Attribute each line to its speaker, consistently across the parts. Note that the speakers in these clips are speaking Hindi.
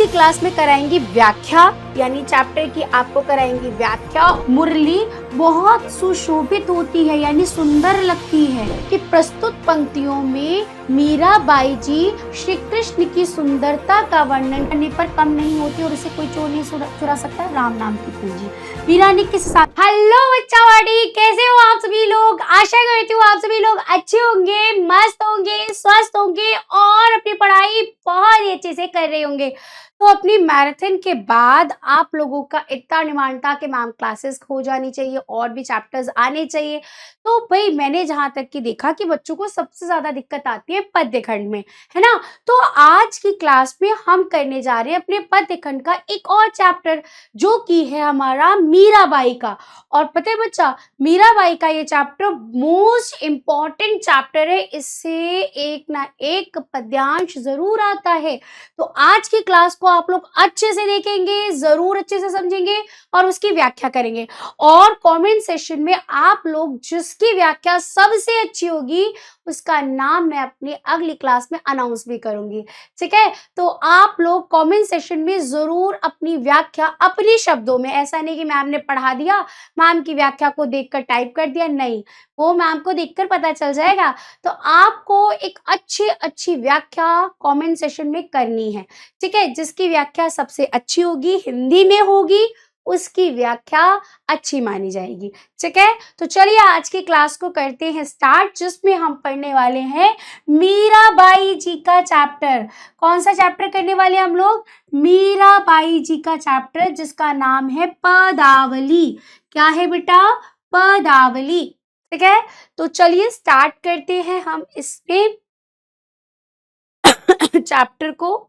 Speaker 1: की क्लास में कराएंगी व्याख्या, यानी चैप्टर की आपको कराएंगी व्याख्या। मुरली बहुत सुशोभित होती है यानी सुंदर लगती है कि प्रस्तुत पंक्तियों में मीराबाई जी श्री कृष्ण की सुंदरता का वर्णन करने पर कम नहीं होती और इसे कोई चोर नहीं चुरा सकता। राम नाम की पूंजी मीरा ने किस साथ। हेलो बच्चावाड़ी, कैसे हो आप सभी लोग? आशा करती हूँ आप सभी लोग अच्छे होंगे, मस्त होंगे, स्वस्थ होंगे और अपनी पढ़ाई बहुत ही अच्छे से कर रहे होंगे। तो अपनी मैराथन के बाद आप लोगों का इतना डिमांड था कि मैम क्लासेस हो जानी चाहिए और भी चैप्टर्स आने चाहिए। तो भाई मैंने जहाँ तक कि देखा कि बच्चों को सबसे ज्यादा दिक्कत आती है पद्य खंड में, है ना। तो आज की क्लास में हम करने जा रहे हैं अपने पद्य खंड का एक और चैप्टर, जो कि है हमारा मीराबाई का। और पता है बच्चा, मीराबाई का ये चैप्टर मोस्ट इम्पॉर्टेंट चैप्टर है, इससे एक ना एक पद्यांश जरूर आता है। तो आज की क्लास को आप लोग अच्छे से देखेंगे, जरूर अच्छे से समझेंगे और उसकी व्याख्या करेंगे। और कमेंट सेशन में आप लोग जिसकी व्याख्या सबसे अच्छी होगी उसका नाम मैं अपनी अगली क्लास में अनाउंस भी करूंगी, ठीक है। तो आप लोग कमेंट सेशन में जरूर अपनी व्याख्या अपने शब्दों में, ऐसा नहीं कि मैम ने पढ़ा दिया, मैम की व्याख्या को देखकर टाइप कर दिया, नहीं, वो मैम को देखकर पता चल जाएगा। तो आपको एक अच्छी व्याख्या कमेंट सेशन में करनी है, ठीक है। जिसकी व्याख्या सबसे अच्छी होगी, हिंदी में होगी, उसकी व्याख्या अच्छी मानी जाएगी, ठीक है। तो चलिए आज की क्लास को करते हैं स्टार्ट, जिसमें हम पढ़ने वाले हैं मीराबाई जी का चैप्टर। कौन सा चैप्टर करने वाले हम लोग? मीराबाई जी का चैप्टर, जिसका नाम है पदावली। क्या है बेटा? पदावली, ठीक है। तो चलिए स्टार्ट करते हैं हम इसमें चैप्टर को।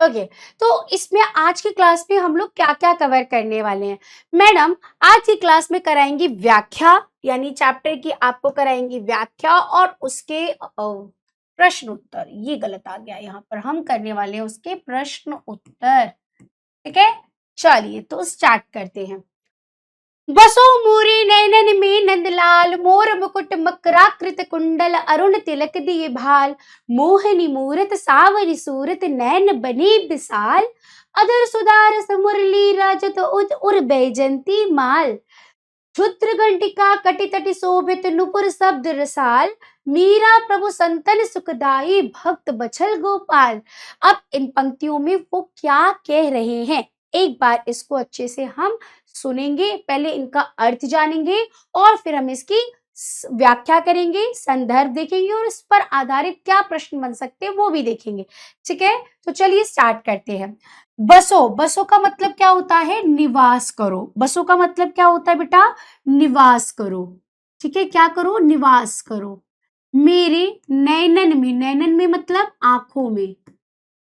Speaker 1: ओके, तो इसमें आज की क्लास में हम लोग क्या क्या कवर करने वाले हैं? मैडम आज की क्लास में कराएंगी व्याख्या, यानी चैप्टर की आपको कराएंगी व्याख्या और उसके प्रश्न उत्तर। ये गलत आ गया, यहाँ पर हम करने वाले हैं उसके प्रश्न उत्तर, ठीक है। चलिए तो स्टार्ट करते हैं। बसो मोरे नैनन में नंदलाल, मोर मुकुट मकराकृत कुंडल, अरुण तिलक दिए भाल, मोहनी मूरत सावरी सूरत, नैन बने विशाल, अधर सुधार मुरली राजत उद उर बैजंती माल, क्षुद्र घंटिका कटि तटि शोभित नुपुर शब्द रसाल, मीरा प्रभु संतन सुखदाई भक्त बछल गोपाल। अब इन पंक्तियों में वो क्या कह रहे हैं, एक बार इसको अच्छे से हम सुनेंगे, पहले इनका अर्थ जानेंगे और फिर हम इसकी व्याख्या करेंगे, संदर्भ देखेंगे और इस पर आधारित क्या प्रश्न बन सकते हैं वो भी देखेंगे, ठीक है। तो चलिए स्टार्ट करते हैं। बसो, बसो का मतलब क्या होता है? निवास करो। बसो का मतलब क्या होता है बेटा? निवास करो, ठीक है। क्या करो? निवास करो। मेरे नैनन में, नैनन में मतलब आंखों में,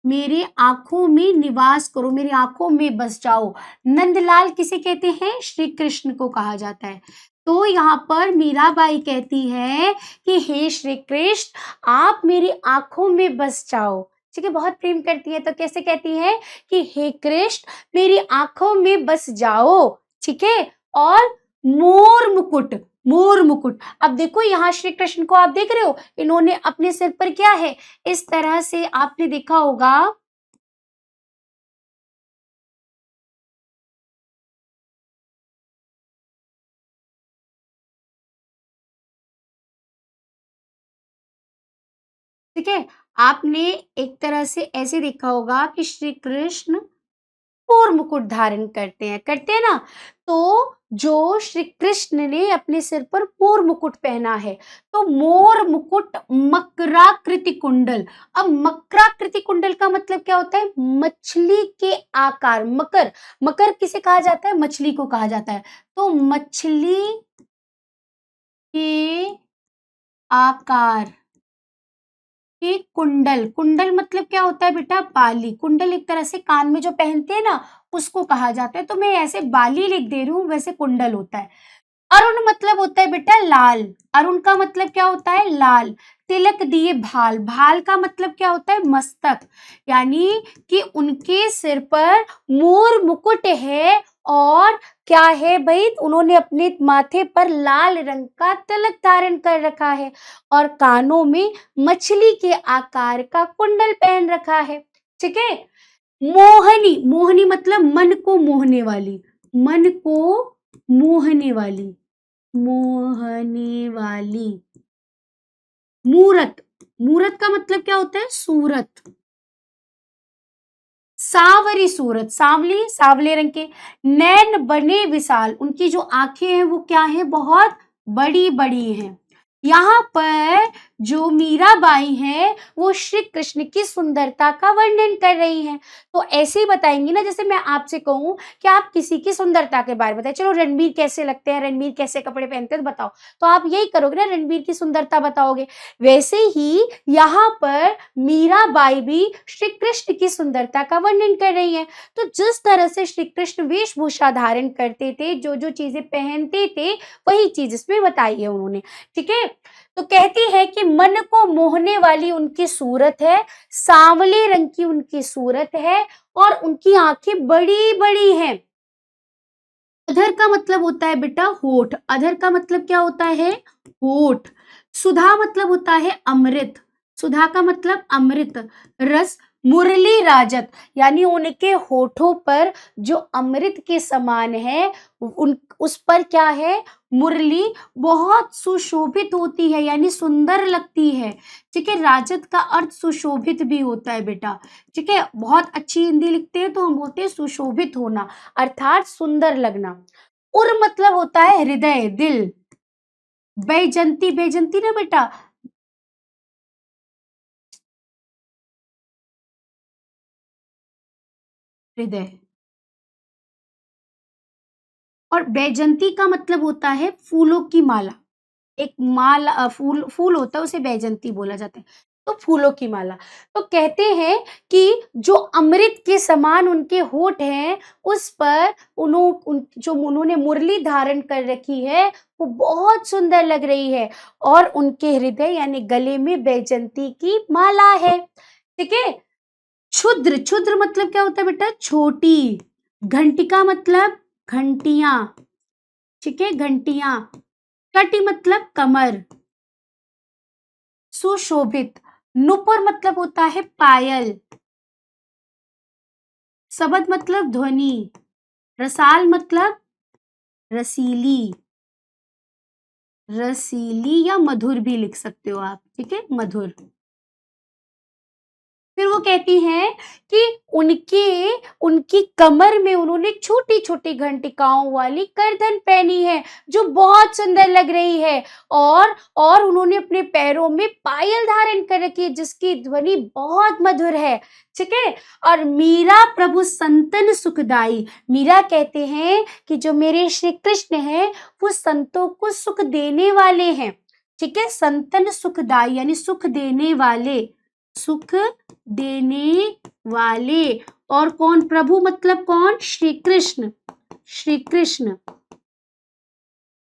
Speaker 1: मेरे आंखों में निवास करो, मेरी आंखों में बस जाओ। नंदलाल किसे कहते हैं? श्री कृष्ण को कहा जाता है। तो यहाँ पर मीराबाई कहती है कि हे श्री कृष्ण आप मेरी आंखों में बस जाओ, ठीक है। बहुत प्रेम करती है, तो कैसे कहती है कि हे कृष्ण मेरी आंखों में बस जाओ, ठीक है। और मोर मुकुट, मोर मुकुट, अब देखो यहाँ श्री कृष्ण को आप देख रहे हो, इन्होंने अपने सिर पर क्या है, इस तरह से आपने देखा होगा ठीक है। आपने एक तरह से ऐसे देखा होगा कि श्री कृष्ण मोर मुकुट धारण करते हैं ना। तो जो श्री कृष्ण ने अपने सिर पर मोर मुकुट पहना है, तो मोर मुकुट मकराकृति कुंडल। अब मकराकृति कुंडल का मतलब क्या होता है? मछली के आकार। मकर, मकर किसे कहा जाता है? मछली को कहा जाता है। तो मछली के आकार के कुंडल, कुंडल मतलब क्या होता है बेटा? बाली। कुंडल एक तरह से कान में जो पहनते हैं ना, उसको कहा जाता है। तो मैं ऐसे बाली लिख दे रही हूँ, वैसे कुंडल होता है। अरुण मतलब होता है बेटा लाल। अरुण का मतलब क्या होता है? लाल। तिलक दिए भाल, भाल का मतलब क्या होता है? मस्तक, यानी कि उनके सिर पर मोर मुकुट है और क्या है भाई, उन्होंने अपने माथे पर लाल रंग का तिलक धारण कर रखा है और कानों में मछली के आकार का कुंडल पहन रखा है, ठीक है। मोहनी, मोहनी मतलब मन को मोहने वाली, मन को मोहने वाली, मोहने वाली। मूरत, मूरत का मतलब क्या होता है? सूरत। सावरी सूरत, सांवली, सांवले रंग के। नैन बने विशाल, उनकी जो आंखें हैं वो क्या है? बहुत बड़ी बड़ी हैं। यहाँ पर जो मीराबाई है वो श्री कृष्ण की सुंदरता का वर्णन कर रही हैं। तो ऐसे ही बताएंगी ना, जैसे मैं आपसे कहूँ कि आप किसी की सुंदरता के बारे में बताएं, चलो रणबीर कैसे लगते हैं, रणबीर कैसे कपड़े पहनते हैं, तो बताओ, तो आप यही करोगे ना, रणबीर की सुंदरता बताओगे। वैसे ही यहाँ पर मीराबाई भी श्री कृष्ण की सुंदरता का वर्णन कर रही हैं। तो जिस तरह से श्री कृष्ण वेशभूषा धारण करते थे, जो जो चीजें पहनते थे, वही चीज इसमें बताई है उन्होंने। ठीक है, तो कहती है कि मन को मोहने वाली उनकी सूरत है, सांवले रंग की उनकी सूरत है और उनकी आंखें बड़ी बड़ी हैं। अधर का मतलब होता है बेटा होठ, अधर का मतलब क्या होता है? होठ। सुधा मतलब होता है अमृत, सुधा का मतलब अमृत रस। मुरली राजत यानी उनके होठों पर जो अमृत के समान है, उन उस पर क्या है? मुरली बहुत सुशोभित होती है, यानी सुंदर लगती है। ठीक है, राजत का अर्थ सुशोभित भी होता है बेटा। ठीक है, बहुत अच्छी हिंदी लिखते हैं तो हम बोलते हैं सुशोभित होना, अर्थात सुंदर लगना। उर मतलब होता है हृदय, दिल। बैजंती, बैजंती ना बेटा, हृदय। और बैजंती का मतलब होता है फूलों की माला। एक माला, फूल फूल होता है, उसे बैजंती बोला जाता है। तो फूलों की माला। तो कहते हैं कि जो अमृत के समान उनके होठ हैं, उस पर जो उन्होंने मुरली धारण कर रखी है, वो बहुत सुंदर लग रही है। और उनके हृदय यानी गले में बैजंती की माला है। ठीक है, क्षुद्र, क्षुद्र मतलब क्या होता है बेटा? छोटी। घंटिका मतलब घंटियां। ठीक है, घंटियां। कटी मतलब कमर। सुशोभित। नुपुर मतलब होता है पायल। शबद मतलब ध्वनि। रसाल मतलब रसीली, रसीली या मधुर भी लिख सकते हो आप। ठीक है, मधुर। फिर वो कहती हैं कि उनकी कमर में उन्होंने छोटी छोटी घंटिकाओं वाली करधन पहनी है, जो बहुत सुंदर लग रही है। और उन्होंने अपने पैरों में पायल धारण कर रखी है, जिसकी ध्वनि बहुत मधुर है। ठीक है, और मीरा प्रभु संतन सुखदाई, मीरा कहते हैं कि जो मेरे श्री कृष्ण हैं वो संतों को सुख देने वाले हैं। ठीक है, संतन सुखदाई यानी सुख देने वाले, सुख देने वाले। और कौन? प्रभु मतलब कौन? श्री कृष्ण, श्री कृष्ण।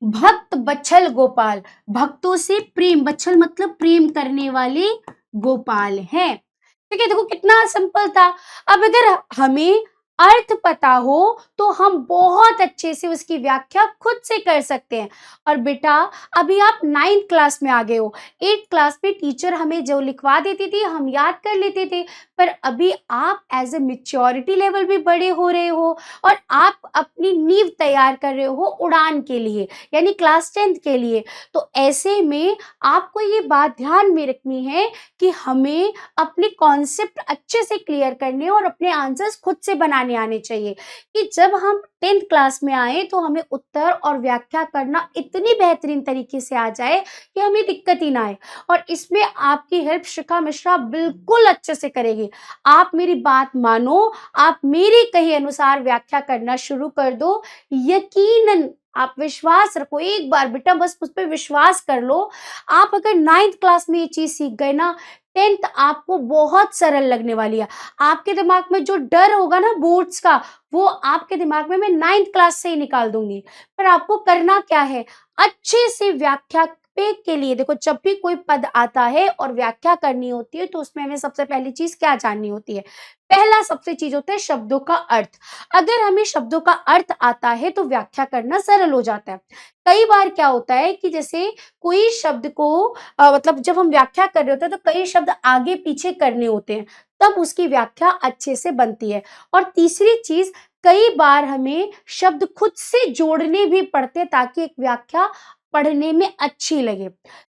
Speaker 1: भक्त बच्छल गोपाल, भक्तों से प्रेम, बच्छल मतलब प्रेम करने वाले गोपाल हैं। ठीक है, देखो कितना सिंपल था। अब अगर हमें अर्थ पता हो तो हम बहुत अच्छे से उसकी व्याख्या खुद से कर सकते हैं। और बेटा अभी आप 9th क्लास में आ गए हो, 8th क्लास में टीचर हमें जो लिखवा देती थी हम याद कर लेते थे, पर अभी आप एज ए मेच्योरिटी लेवल भी बड़े हो रहे हो और आप अपनी नींव तैयार कर रहे हो उड़ान के लिए, यानी क्लास 10th के लिए। तो ऐसे में आपको ये बात ध्यान में रखनी है कि हमें अपने कॉन्सेप्ट अच्छे से क्लियर करने और अपने आंसर्स खुद से बनाने आने चाहिए, कि जब हम 10th क्लास में आए तो हमें उत्तर और व्याख्या करना इतनी बेहतरीन तरीके से आ जाए कि हमें दिक्कत ही ना आए। और इसमें आपकी हेल्प शिखा मिश्रा बिल्कुल अच्छे से करेगी। आप मेरी बात मानो, आप मेरी कही अनुसार व्याख्या करना शुरू कर दो, यकीनन आप विश्वास रखो, एक बार बेटा बस उस पर विश्वास कर लो। आप अगर 9th क्लास में ये चीज सीख गए ना, 10th आपको बहुत सरल लगने वाली है। आपके दिमाग में जो डर होगा ना बोर्ड्स का, वो आपके दिमाग में मैं 9th क्लास से ही निकाल दूंगी। पर आपको करना क्या है? अच्छे से व्याख्या पे के लिए देखो, जब भी कोई पद आता है और व्याख्या करनी होती है तो उसमें हमें सबसे पहली चीज क्या जाननी होती है? पहला सबसे चीज होता है शब्दों का अर्थ। अगर हमें शब्दों का अर्थ आता है तो व्याख्या करना सरल हो जाता है। कई बार क्या होता है कि जैसे कोई शब्द को मतलब जब हम व्याख्या कर रहे होते हैं तो कई शब्द आगे पीछे करने होते हैं, तब उसकी व्याख्या अच्छे से बनती है। और तीसरी चीज, कई बार हमें शब्द खुद से जोड़ने भी पड़ते हैं ताकि एक व्याख्या पढ़ने में अच्छी लगे।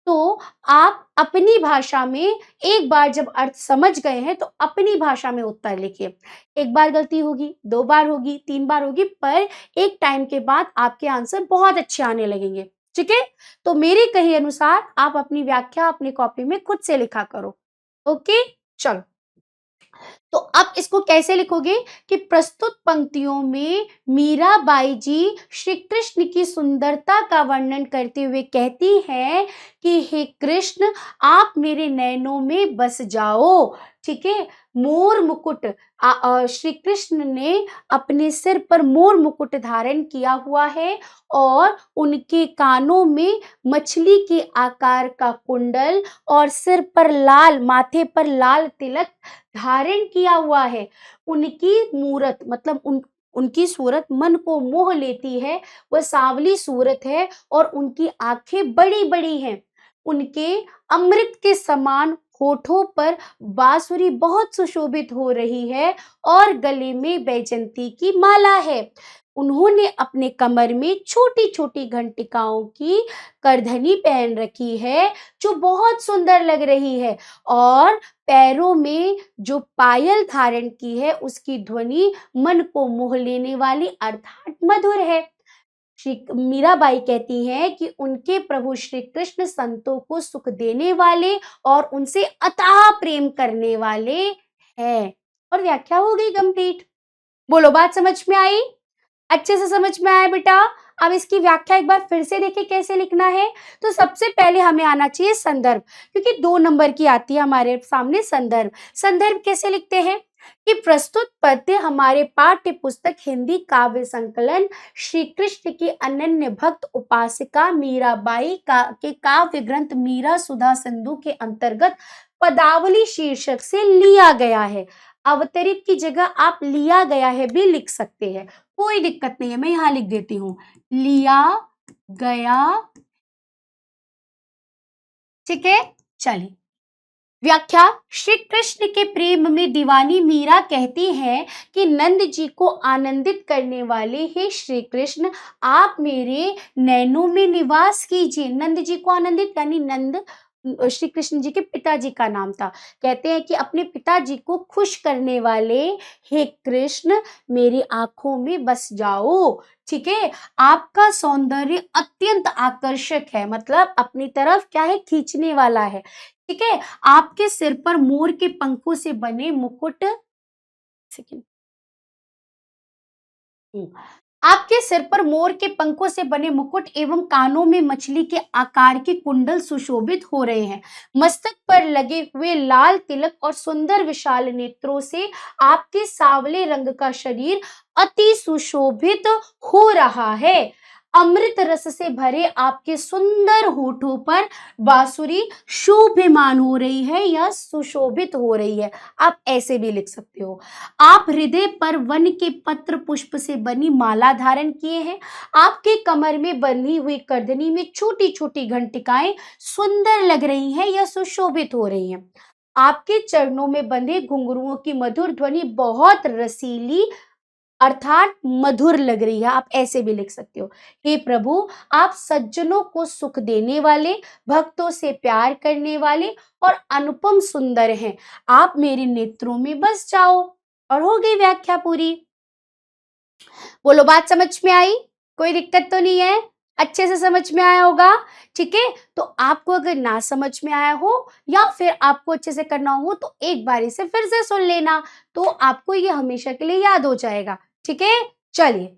Speaker 1: तो आप अपनी भाषा में एक बार जब अर्थ समझ गए हैं तो अपनी भाषा में उत्तर लिखिए। एक बार गलती होगी, 2 बार होगी, 3 बार होगी, पर एक टाइम के बाद आपके आंसर बहुत अच्छे आने लगेंगे। ठीक है? तो मेरे कहे अनुसार आप अपनी व्याख्या अपनी कॉपी में खुद से लिखा करो। ओके? चलो। तो अब इसको कैसे लिखोगे कि प्रस्तुत पंक्तियों में मीराबाई जी श्री कृष्ण की सुंदरता का वर्णन करते हुए कहती हैं कि हे कृष्ण, आप मेरे नैनों में बस जाओ। ठीक है? मोर मुकुट, श्री कृष्ण ने अपने सिर पर मोर मुकुट धारण किया हुआ है और उनके कानों में मछली के आकार का कुंडल और सिर पर लाल, माथे पर लाल तिलक धारण किया हुआ है। उनकी मूरत मतलब उनकी सूरत मन को मोह लेती है। वह सांवली सूरत है और उनकी आंखें बड़ी-बड़ी हैं। उनके अमृत के समान होठों पर बांसुरी बहुत सुशोभित हो रही है और गले में बैजंती की माला है। उन्होंने अपने कमर में छोटी-छोटी घंटिकाओं की करधनी पहन रखी है, जो बहुत सुंदर लग रही है, और पैरों में जो पायल धारण की है उसकी ध्वनि मन को मोह लेने वाली अर्थात मधुर है। श्री मीराबाई कहती हैं कि उनके प्रभु श्री कृष्ण संतों को सुख देने वाले और उनसे अथाह प्रेम करने वाले हैं। और व्याख्या हो गई कंप्लीट। बोलो, बात समझ में आई? अच्छे से समझ में आया बेटा? अब इसकी व्याख्या एक बार फिर से देखें कैसे लिखना है। तो सबसे पहले हमें आना चाहिए संदर्भ, क्योंकि 2 नंबर की आती है हमारे सामने संदर्भ। संदर्भ कैसे लिखते हैं कि प्रस्तुत पद्य हमारे पाठ्य पुस्तक हिंदी काव्य संकलन श्री कृष्ण की अनन्य भक्त उपासिका मीराबाई के काव्य ग्रंथ मीरा सुधा सिंधु के अंतर्गत पदावली शीर्षक से लिया गया है। अवतरित की जगह आप लिया गया है भी लिख सकते हैं, कोई दिक्कत नहीं है। मैं यहां लिख देती हूं, लिया गया। ठीक है? चलिए, व्याख्या। श्री कृष्ण के प्रेम में दीवानी मीरा कहती है कि नंद जी को आनंदित करने वाले हे श्री कृष्ण, आप मेरे नैनों में निवास कीजिए। नंद जी को आनंदित, यानी नंद श्री कृष्ण जी के पिताजी का नाम था। कहते हैं कि अपने पिताजी को खुश करने वाले हे कृष्ण, मेरी आंखों में बस जाओ। ठीक है? आपका सौंदर्य अत्यंत आकर्षक है, मतलब अपनी तरफ क्या है, खींचने वाला है। ठीक है? आपके सिर पर मोर के पंखों से बने मुकुट, सेकंड, आपके सिर पर मोर के पंखों से बने मुकुट एवं कानों में मछली के आकार के कुंडल सुशोभित हो रहे हैं। मस्तक पर लगे हुए लाल तिलक और सुंदर विशाल नेत्रों से आपके सांवले रंग का शरीर अति सुशोभित हो रहा है। अमृत रस से भरे आपके सुंदर होठों पर बांसुरी शोभमान हो रही है या सुशोभित हो रही है। आप ऐसे भी लिख सकते हो। आप हृदय पर वन के पत्र पुष्प से बनी माला धारण किए हैं। आपके कमर में बनी हुई करधनी में छोटी छोटी घंटिकाएं सुंदर लग रही हैं या सुशोभित हो रही हैं। आपके चरणों में बंधे घुंघरुओं की मधुर ध्वनि बहुत रसीली अर्थात मधुर लग रही है। आप ऐसे भी लिख सकते हो, हे प्रभु, आप सज्जनों को सुख देने वाले, भक्तों से प्यार करने वाले और अनुपम सुंदर हैं। आप मेरे नेत्रों में बस जाओ। और हो गई व्याख्या पूरी। बोलो, बात समझ में आई? कोई दिक्कत तो नहीं है? अच्छे से समझ में आया होगा? ठीक है? तो आपको अगर ना समझ में आया हो या फिर आपको अच्छे से करना हो तो एक बार इसे फिर से सुन लेना, तो आपको ये हमेशा के लिए याद हो जाएगा। ठीक है? चलिए।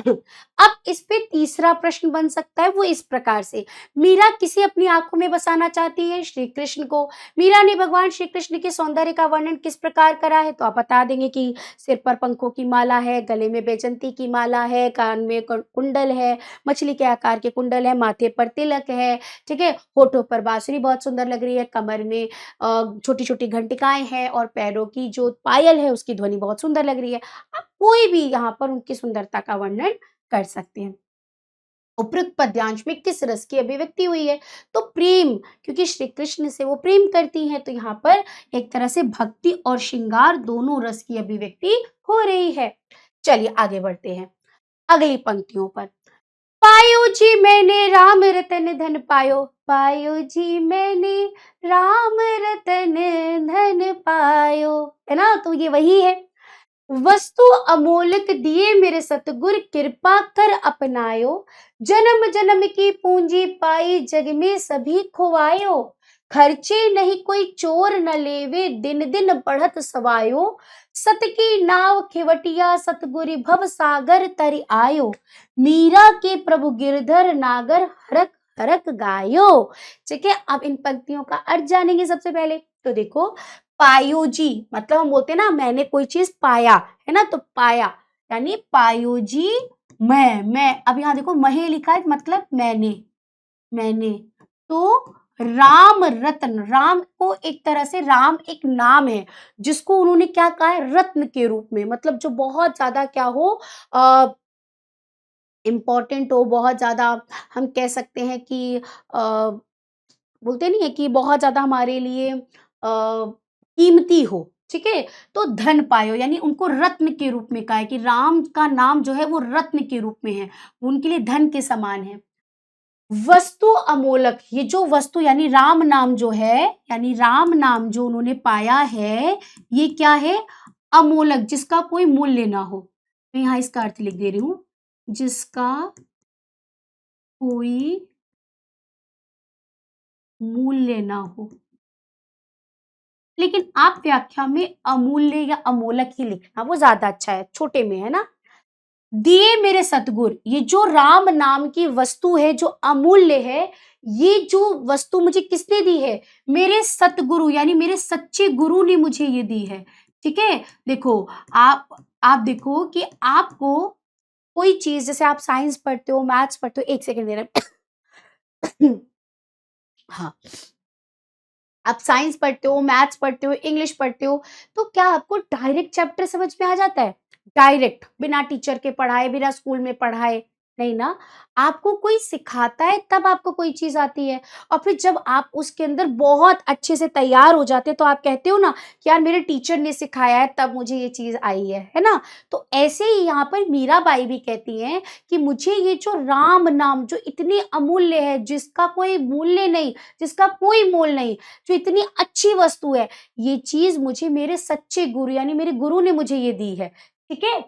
Speaker 1: अब इस पे तीसरा प्रश्न बन सकता है, वो इस प्रकार से, मीरा किसे अपनी आंखों में बसाना चाहती है? श्री कृष्ण को। मीरा ने भगवान श्री कृष्ण के सौंदर्य का वर्णन किस प्रकार करा है? तो आप बता देंगे कि सिर पर पंखों की माला है, गले में बैजंती की माला है, कान में कुंडल है, मछली के आकार के कुंडल है, माथे पर तिलक है, ठीक है, होठों पर बांसुरी बहुत सुंदर लग रही है, कमर में छोटी छोटी घंटिकाएं हैं और पैरों की जो पायल है उसकी ध्वनि बहुत सुंदर लग रही है। आप कोई भी यहाँ पर उनकी सुंदरता का वर्णन कर सकते हैं। उपयुक्त पद्यांश में किस रस की अभिव्यक्ति हुई है? तो प्रेम, क्योंकि श्री कृष्ण से वो प्रेम करती हैं, तो यहाँ पर एक तरह से भक्ति और श्रृंगार दोनों रस की अभिव्यक्ति हो रही है। चलिए आगे बढ़ते हैं अगली पंक्तियों पर। पायो जी मैंने राम रतन धन पायो, पायो जी मैंने राम रतन धन पायो, है ना? तो ये वही है। वस्तु अमोलक दिए मेरे सतगुर, कृपा कर अपनायो, जन्म जन्म की पूंजी पाई जग में सभी खुआयो, खर्चे नहीं कोई चोर न लेवे, दिन दिन बढ़त सवायो, सत की नाव खिवटिया सतगुरि भव सागर तरि आयो, मीरा के प्रभु गिरधर नागर हरक हरक गायो। ठीक है, अब इन पंक्तियों का अर्थ जानेंगे सबसे पहले। तो देखो, पायो जी मतलब हम बोलते हैं ना मैंने कोई चीज पाया, है ना? तो पाया यानी पायो जी मैं, अब यहाँ देखो महे लिखा है मतलब मैंने तो राम रत्न, राम को एक तरह से राम एक नाम है जिसको उन्होंने क्या कहा है, रत्न के रूप में, मतलब जो बहुत ज्यादा क्या हो, इम्पोर्टेंट हो, बहुत ज्यादा हम कह सकते हैं कि बोलते नहीं है कि बहुत ज्यादा हमारे लिए कीमती हो, ठीक है? तो धन पायो यानी उनको रत्न के रूप में कहा है कि राम का नाम जो है वो रत्न के रूप में है, उनके लिए धन के समान है। वस्तु अमोलक, ये जो वस्तु यानी राम नाम जो है, यानी राम नाम जो उन्होंने पाया है, ये क्या है? अमोलक, जिसका कोई मूल्य ना हो। मैं यहाँ इसका अर्थ लिख दे रही हूं, जिसका कोई मूल्य ना हो। लेकिन आप व्याख्या में अमूल्य या अमोलक ही लिखना, वो ज्यादा अच्छा है, छोटे में, है ना? दिए मेरे सतगुर, ये जो राम नाम की वस्तु है जो अमूल्य है, ये जो वस्तु मुझे किसने दी है? मेरे सतगुरु यानी मेरे सच्चे गुरु ने मुझे ये दी है। ठीक है, देखो आप देखो कि आपको कोई चीज, जैसे आप साइंस पढ़ते हो, मैथ्स पढ़ते हो, एक सेकंड दे रहे हाँ, आप साइंस पढ़ते हो, मैथ्स पढ़ते हो, इंग्लिश पढ़ते हो, तो क्या आपको डायरेक्ट चैप्टर समझ में आ जाता है? डायरेक्ट, बिना टीचर के पढ़ाए, बिना स्कूल में पढ़ाए? नहीं ना। आपको कोई सिखाता है तब आपको कोई चीज आती है, और फिर जब आप उसके अंदर बहुत अच्छे से तैयार हो जाते हैं तो आप कहते हो ना कि यार मेरे टीचर ने सिखाया है तब मुझे ये चीज आई है ना? तो ऐसे ही यहाँ पर मीराबाई भी कहती हैं कि मुझे ये जो राम नाम जो इतनी अमूल्य है, जिसका कोई मूल्य नहीं, जिसका कोई मोल नहीं, जो इतनी अच्छी वस्तु है, ये चीज मुझे मेरे सच्चे गुरु यानी मेरे गुरु ने मुझे ये दी है। ठीक है,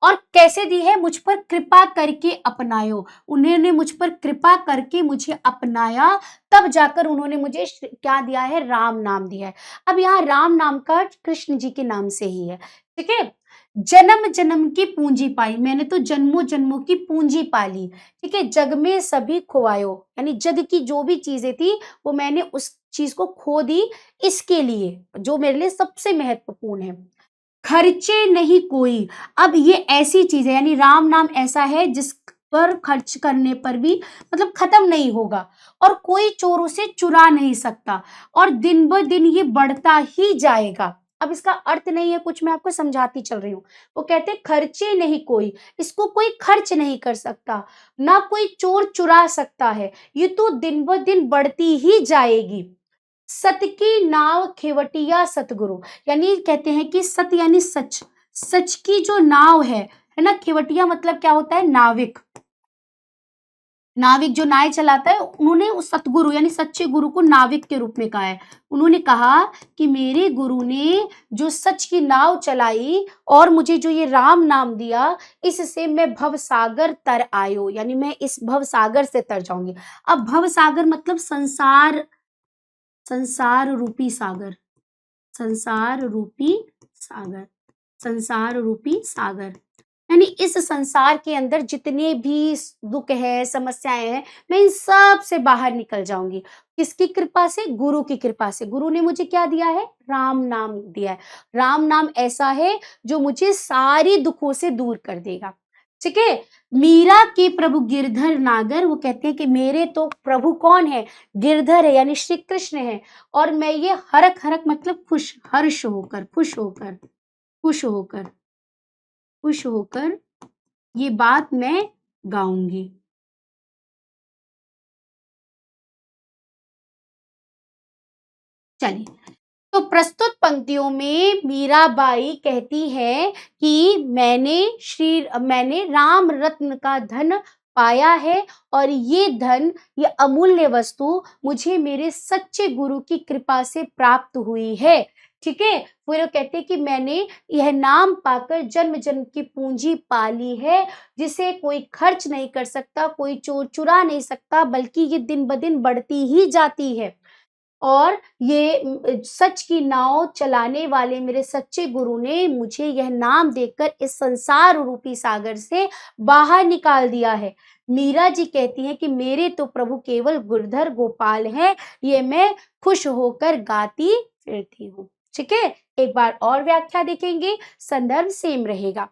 Speaker 1: और कैसे दी है? मुझ पर कृपा करके अपनायो, उन्होंने मुझ पर कृपा करके मुझे अपनाया, तब जाकर उन्होंने मुझे क्या दिया है? राम नाम दिया है। अब यहाँ राम नाम का कृष्ण जी के नाम से ही है। ठीक है, जन्म जन्म की पूंजी पाई, मैंने तो जन्मों जन्मों की पूंजी पाली। ठीक है, जग में सभी खोवायो यानी जग की जो भी चीजें थी वो मैंने उस चीज को खो दी इसके लिए जो मेरे लिए सबसे महत्वपूर्ण है। खर्चे नहीं कोई, अब ये ऐसी चीज है यानी राम नाम ऐसा है जिस पर खर्च करने पर भी मतलब खत्म नहीं होगा, और कोई चोर उसे चुरा नहीं सकता, और दिन ब दिन ये बढ़ता ही जाएगा। अब इसका अर्थ नहीं है कुछ, मैं आपको समझाती चल रही हूँ। वो कहते खर्चे नहीं कोई, इसको कोई खर्च नहीं कर सकता, ना कोई चोर चुरा सकता है, ये तो दिन ब दिन बढ़ती ही जाएगी। सत की नाव खेवटिया सतगुरु, यानी कहते हैं कि सत यानी सच, सच की जो नाव है ना? खेवटिया मतलब क्या होता है? नाविक, नाविक जो नाव चलाता है, उन्होंने उस सतगुरु यानी सच्चे गुरु को नाविक के रूप में कहा है। उन्होंने कहा कि मेरे गुरु ने जो सच की नाव चलाई और मुझे जो ये राम नाम दिया, इससे मैं भव सागर तर आयो, यानी मैं इस भव सागर से तर जाऊंगी। अब भव सागर मतलब संसार, संसार रूपी सागर, संसार रूपी सागर, संसार रूपी सागर। यानी इस संसार के अंदर जितने भी दुख है, समस्याएं हैं, मैं इन सब से बाहर निकल जाऊंगी। किसकी कृपा से? गुरु की कृपा से। गुरु ने मुझे क्या दिया है? राम नाम दिया है। राम नाम ऐसा है जो मुझे सारी दुखों से दूर कर देगा। ठीक है। मीरा के प्रभु गिरधर नागर, वो कहते हैं कि मेरे तो प्रभु कौन है? गिरधर है, यानी श्री कृष्ण है। और मैं ये हरक, हरक मतलब खुश, हर्ष होकर, खुश होकर, खुश होकर, खुश होकर ये बात मैं गाऊंगी। चलिए, तो प्रस्तुत पंक्तियों में मीराबाई कहती है कि मैंने राम रत्न का धन पाया है, और ये धन, ये अमूल्य वस्तु मुझे मेरे सच्चे गुरु की कृपा से प्राप्त हुई है। ठीक है। फिर वो कहते हैं कि मैंने यह नाम पाकर जन्म जन्म की पूंजी पाली है, जिसे कोई खर्च नहीं कर सकता, कोई चोर चुरा नहीं सकता, बल्कि ये दिन ब दिन बढ़ती ही जाती है। और ये सच की नाव चलाने वाले मेरे सच्चे गुरु ने मुझे यह नाम देकर इस संसार रूपी सागर से बाहर निकाल दिया है। मीरा जी कहती हैं कि मेरे तो प्रभु केवल गिरधर गोपाल हैं, ये मैं खुश होकर गाती फिरती हूँ। ठीक है। एक बार और व्याख्या देखेंगे, संदर्भ सेम रहेगा।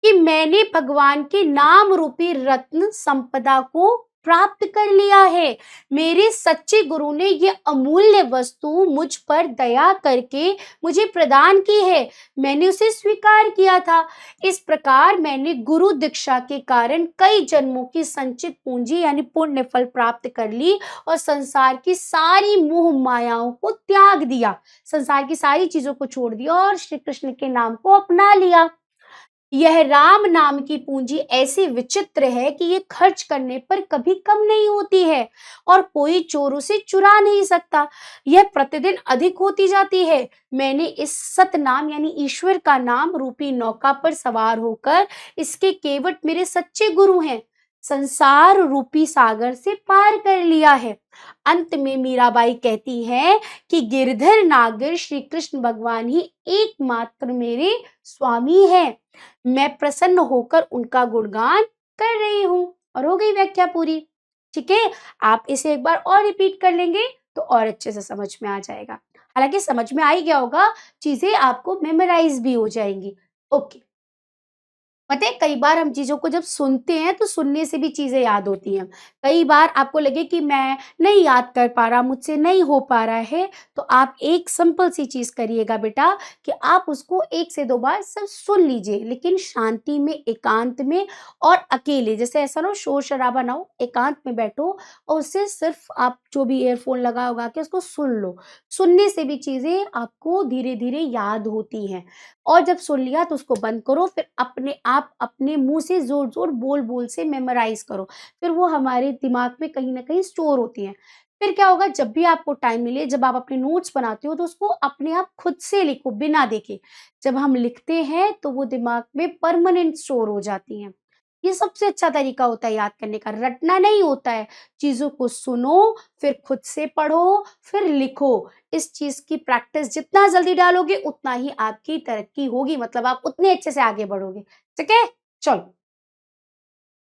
Speaker 1: कि मैंने भगवान के नाम रूपी रत्न संपदा को प्राप्त कर लिया है। मेरे सच्चे गुरु ने ये अमूल्य वस्तु मुझ पर दया करके मुझे प्रदान की है। मैंने उसे स्वीकार किया था। इस प्रकार मैंने गुरु दीक्षा के कारण कई जन्मों की संचित पूंजी यानी पुण्य फल प्राप्त कर ली, और संसार की सारी मोह मायाओं को त्याग दिया, संसार की सारी चीजों को छोड़ दिया और श्री कृष्ण के नाम को अपना लिया। यह राम नाम की पूंजी ऐसी विचित्र है कि ये खर्च करने पर कभी कम नहीं होती है, और कोई चोर उसे चुरा नहीं सकता। यह प्रतिदिन अधिक होती जाती है। मैंने इस सतनाम यानी ईश्वर का नाम रूपी नौका पर सवार होकर, इसके केवट मेरे सच्चे गुरु हैं, संसार रूपी सागर से पार कर लिया है। अंत में मीराबाई कहती है कि गिरधर नागर श्री कृष्ण भगवान ही एकमात्र मेरे स्वामी हैं। मैं प्रसन्न होकर उनका गुणगान कर रही हूँ। और हो गई व्याख्या पूरी। ठीक है। आप इसे एक बार और रिपीट कर लेंगे तो और अच्छे से समझ में आ जाएगा। हालांकि समझ में आ ही गया होगा, चीजें आपको मेमोराइज भी हो जाएंगी। ओके। पता है, कई बार हम चीज़ों को जब सुनते हैं तो सुनने से भी चीज़ें याद होती हैं। कई बार आपको लगे कि मैं नहीं याद कर पा रहा, मुझसे नहीं हो पा रहा है, तो आप एक सिंपल सी चीज़ करिएगा बेटा, कि आप उसको 1 से 2 बार सिर्फ सुन लीजिए, लेकिन शांति में, एकांत में और अकेले। जैसे ऐसा ना हो शोर-शराबा ना हो, एकांत में बैठो और उससे सिर्फ आप जो भी ईयरफ़ोन लगा-वगा के उसको सुन लो। सुनने से भी चीज़ें आपको धीरे-धीरे याद होती हैं। और जब सुन लिया तो उसको बंद करो, फिर अपने आप अपने मुंह से जोर-जोर बोल-बोल से मेमोराइज़ करो। फिर वो हमारे दिमाग में कहीं न कहीं स्टोर होती हैं। फिर क्या होगा, जब भी आपको टाइम मिले, जब आप अपने नोट्स बनाते हो तो उसको अपने आप खुद से लिखो बिना देखे। जब हम लिखते हैं तो वो दिमाग में परमानेंट स्टोर हो जाती हैं। ये सबसे अच्छा तरीका होता है याद करने का, रटना नहीं होता है। चीज़ों को सुनो, फिर खुद से पढ़ो, फिर लिखो। इस चीज़ की प्रैक्टिस जितना जल्दी डालोगे उतना ही आपकी तरक्की होगी, मतलब आप उतने अच्छे से आगे बढ़ोगे। ठीक है? चलो,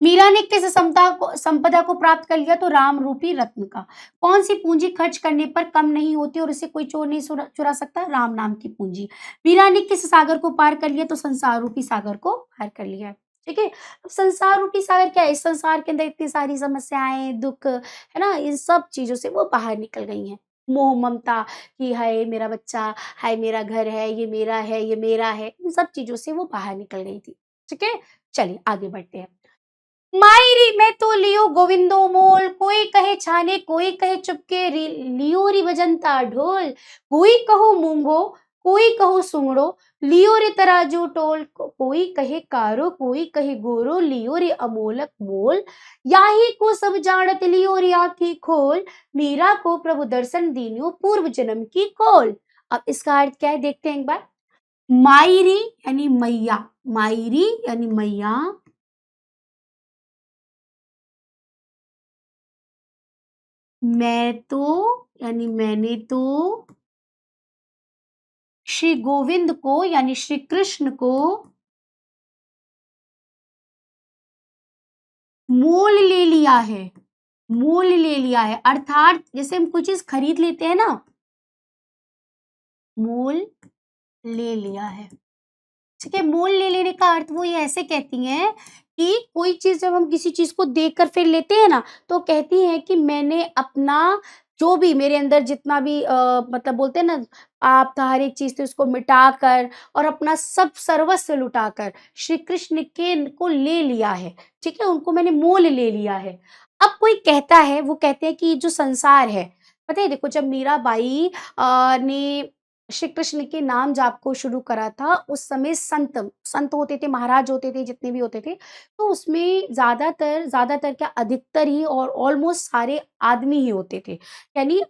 Speaker 1: मीरा ने किस संपदा को प्राप्त कर लिया? तो राम रूपी रत्न का। कौन सी पूंजी खर्च करने पर कम नहीं होती और इसे कोई चोर नहीं चुरा सकता? राम नाम की पूंजी। मीरा ने किस सागर को पार कर लिया? तो संसार रूपी सागर को पार कर लिया है। ठीक है। अब संसार रूपी सागर क्या है? इस संसार के अंदर इतनी सारी समस्याएं, दुख, है ना, इन सब चीजों से वो बाहर निकल गई हैं। मोह ममता कि हाय मेरा बच्चा, हाय मेरा घर है, ये मेरा है, ये मेरा है, इन सब चीजों से वो बाहर निकल गई थी। ठीक है। चलिए आगे बढ़ते हैं। मायरी मैं तो लियो गोविंदो मोल, कोई कहे छाने कोई कहे चुपके, लियो री बजंता ढोल, कोई कहो मूंगो कोई कहो सुंगड़ो, लियो रे तराजू टोल, कोई कहे कारो कोई कहे गोरो, लियो रे अमोलक मोल, याही को सब जानत लियो रे आँखी खोल, मीरा को प्रभु दर्शन दीन्यो पूर्व जन्म की खोल। अब इसका अर्थ क्या है देखते हैं एक बार। मायरी यानी मैया, मायरी यानी मैया, मैं तो यानी मैंने तो श्री गोविंद को यानी श्री कृष्ण को मोल ले लिया है, मोल ले लिया है, अर्थात जैसे हम कोई चीज खरीद लेते हैं ना, मोल ले लिया है। ठीक है, मोल ले लेने का अर्थ वो ये ऐसे कहती हैं कि कोई चीज जब हम किसी चीज को देखकर फिर लेते हैं ना, तो कहती हैं कि मैंने अपना जो भी मेरे अंदर जितना भी मतलब बोलते हैं ना, आप था हर एक चीज थी उसको मिटाकर और अपना सब सर्वस्व लुटाकर श्री कृष्ण के को ले लिया है। ठीक है, उनको मैंने मोल ले लिया है। अब कोई कहता है, वो कहते हैं कि ये जो संसार है, पता है देखो जब मीराबाई ने श्री कृष्ण के नाम जाप को शुरू करा था, उस समय संत संत होते थे, महाराज होते थे, जितने भी होते थे, तो उसमें ज़्यादातर क्या अधिकतर ही और ऑलमोस्ट सारे आदमी ही होते थे। यानी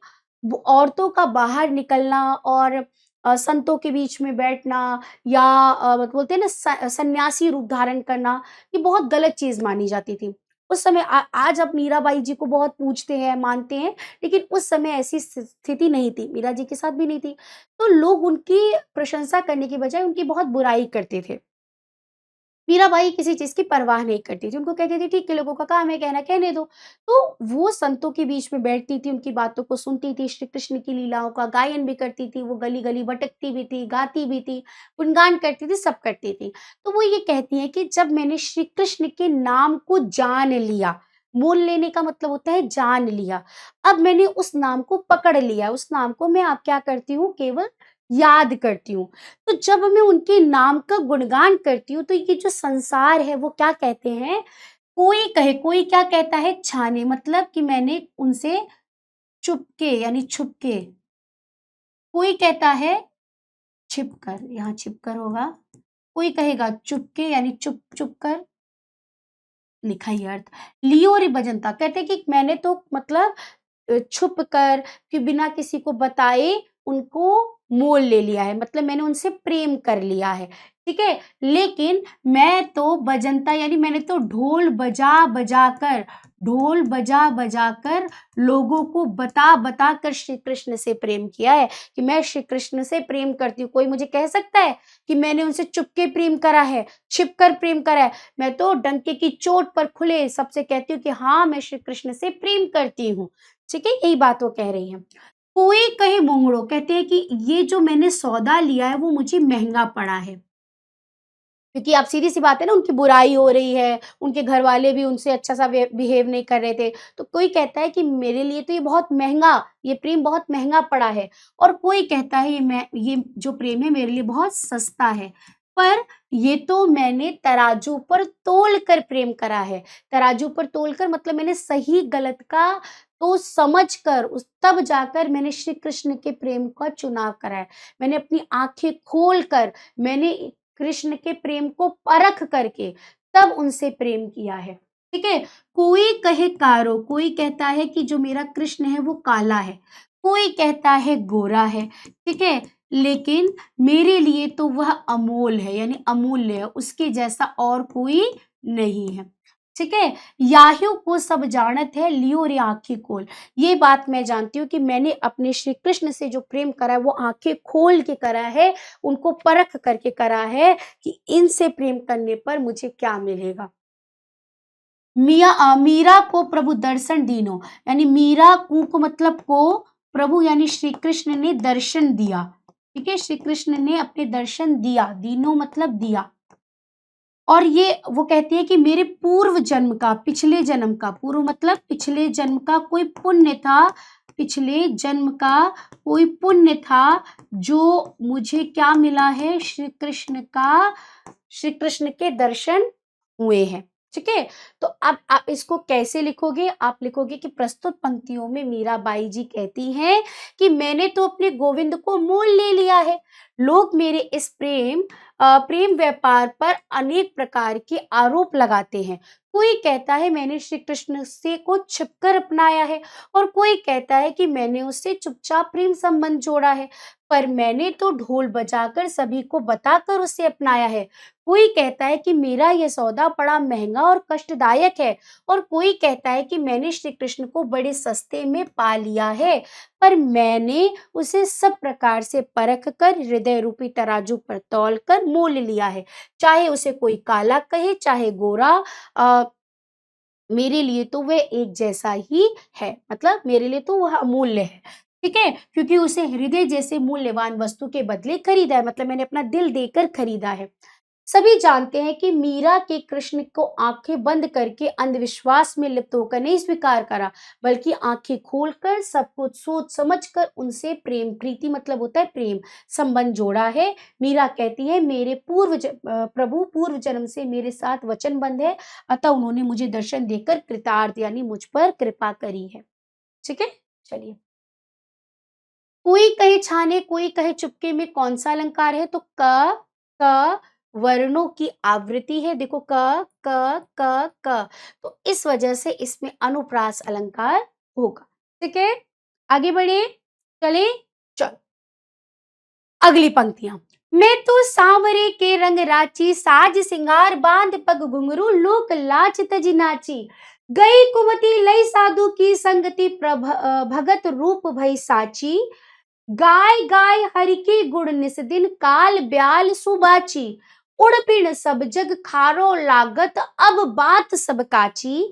Speaker 1: वो औरतों का बाहर निकलना और संतों के बीच में बैठना या बोलते हैं ना सन्यासी रूप धारण करना, ये बहुत गलत चीज़ मानी जाती थी। उस समय आज अब मीराबाई जी को बहुत पूजते हैं, मानते हैं, लेकिन उस समय ऐसी स्थिति नहीं थी, मीरा जी के साथ भी नहीं थी। तो लोग उनकी प्रशंसा करने की बजाय उनकी बहुत बुराई करते थे। मीराबाई किसी चीज़ की परवाह नहीं करती थी, उनको कहती थी ठीक है लोगों का काम है कहना, कहने दो। तो वो संतों के बीच में बैठती थी, उनकी बातों को सुनती थी, श्री कृष्ण की लीलाओं का गायन भी करती थी, वो गली-गली भटकती भी थी, गाती भी थी, गुणगान करती थी, सब करती थी। तो वो ये कहती हैं कि जब मैंने श्री कृष्ण के नाम को जान लिया, मोल लेने का मतलब होता है जान लिया। अब मैंने उस नाम को पकड़ लिया, उस नाम को मैं अब क्या करती हूँ केवल याद करती हूँ। तो जब मैं उनके नाम का गुणगान करती हूँ, तो ये जो संसार है वो क्या कहते हैं, कोई कहे कोई क्या कहता है छाने मतलब कि मैंने उनसे चुपके यानी छुपके, कोई कहता है छिपकर, यहाँ छिपकर होगा, कोई कहेगा चुपके यानी चुप-चुप कर, लिखा ही अर्थ। लियो रे बजंता कहते हैं कि मैंने तो मतलब छुप कर कि बिना किसी को बताए उनको मोल ले लिया है, मतलब मैंने उनसे प्रेम कर लिया है, ठीक है? लेकिन मैं तो बजंता यानी मैंने तो ढोल बजा-बजा कर लोगों को बता-बता कर श्री कृष्ण से प्रेम किया है कि मैं श्री कृष्ण से प्रेम करती हूँ। कोई मुझे कह सकता है कि मैंने उनसे चुपके प्रेम करा है, छिपकर प्रेम करा है? मैं तो डंके की चोट पर खुले सबसे कहती हूँ कि हाँ, मैं श्री कृष्ण से प्रेम करती हूँ। ठीक है? यही बात वो कह रही हैं। कोई कहे मोंगड़ो कहते हैं कि ये जो मैंने सौदा लिया है वो मुझे महँगा पड़ा है। क्योंकि अब सीधी-सी बात है ना उनकी बुराई हो रही है, उनके घरवाले भी उनसे अच्छा-सा बिहेव नहीं कर रहे थे। तो कोई कहता है कि मेरे लिए तो ये बहुत महँगा, ये प्रेम बहुत महँगा पड़ा है और कोई कहता है ये जो प्रेम है मेरे लिए बहुत सस्ता है। पर ये तो मैंने तराजू पर तोल कर प्रेम करा है। तराजू पर तोल कर मतलब मैंने सही गलत का तो समझ कर उस तब जाकर मैंने श्री कृष्ण के प्रेम का चुनाव करा है। मैंने अपनी आँखें खोल कर मैंने कृष्ण के प्रेम को परख करके तब उनसे प्रेम किया है, ठीक है? कोई कहे कारो, कोई कहता है कि जो मेरा कृष्ण है वो काला है, कोई कहता है गोरा है, ठीक है? लेकिन मेरे लिए तो वह अमोल है यानी अमूल्य है, उसके जैसा और कोई नहीं है, ठीक है? याहियों को सब जानत है, लियो रे आँखें खोल। ये बात मैं जानती हूँ कि मैंने अपने श्री कृष्ण से जो प्रेम करा है वो आँखें खोल के करा है, उनको परख करके करा है कि इनसे प्रेम करने पर मुझे क्या मिलेगा। मीरा को प्रभु दर्शन दीनो यानी मीरा को मतलब को प्रभु यानी श्री कृष्ण ने दर्शन दिया, ठीक है? श्री कृष्ण ने अपने दर्शन दिया, दीनो मतलब दिया। और ये वो कहती है कि मेरे पूर्व जन्म का, पिछले जन्म का, पूर्व मतलब पिछले जन्म का कोई पुण्य था, पिछले जन्म का कोई पुण्य था, जो मुझे क्या मिला है श्री कृष्ण के दर्शन हुए हैं, ठीक है? तो अब आप इसको कैसे लिखोगे? आप लिखोगे कि प्रस्तुत पंक्तियों में मीराबाई जी कहती हैं कि मैंने तो अपने गोविंद को मोल ले लिया है। लोग मेरे इस प्रेम व्यापार पर अनेक प्रकार के आरोप लगाते हैं। कोई कहता है मैंने श्री कृष्ण से को छिपकर अपनाया है और कोई कहता है कि मैंने उससे चुपचाप प्रेम संबंध जोड़ा है। पर मैंने तो ढोल बजाकर सभी को बताकर उसे अपनाया है। कोई कहता है कि मेरा ये सौदा बड़ा महँगा और कष्टदायक है और कोई कहता है कि मैंने श्री कृष्ण को बड़े सस्ते में पा लिया है। पर मैंने उसे सब प्रकार से परख कर हृदय रूपी तराजू पर तौल कर मोल लिया है। चाहे उसे कोई काला कहे, चाहे गोरा, अ, मेरे लिए तो वह एक जैसा ही है, मतलब मेरे लिए तो वह अमूल्य है, ठीक है? क्योंकि उसे हृदय जैसे मूल्यवान वस्तु के बदले खरीदा है, मतलब मैंने अपना दिल देकर खरीदा है। सभी जानते हैं कि मीरा के कृष्ण को आंखें बंद करके अंधविश्वास में लिप्त होकर नहीं स्वीकार करा, बल्कि आंखें खोलकर सब कुछ सोच समझकर उनसे प्रेम, प्रीति मतलब होता है प्रेम, संबंध जोड़ा है। मीरा कहती है मेरे प्रभु पूर्व जन्म से मेरे साथ वचनबंध है, अतः उन्होंने मुझे दर्शन देकर कृतार्थ यानी मुझ पर कृपा करी है। ठीक है, चलिए। कोई कहे छाने कोई कहे चुपके में कौन सा अलंकार है? तो क वर्णों की आवृत्ति है। देखो क क क क, तो इस वजह से इसमें अनुप्रास अलंकार होगा। ठीक है, आगे बढ़े, चले, चलो अगली पंक्तियां। मैं तो सांवरे के रंग राची, साज सिंगार बांध पग घुंघरू, लोक लाच तज नाची। गई कुमति लई साधु की संगति, भगत रूप भई साची। गाय गाय हरि की गुण निस दिन, काल ब्याल सुबाची। उड़पिण सब जग खारो लागत, अब बात सब काची।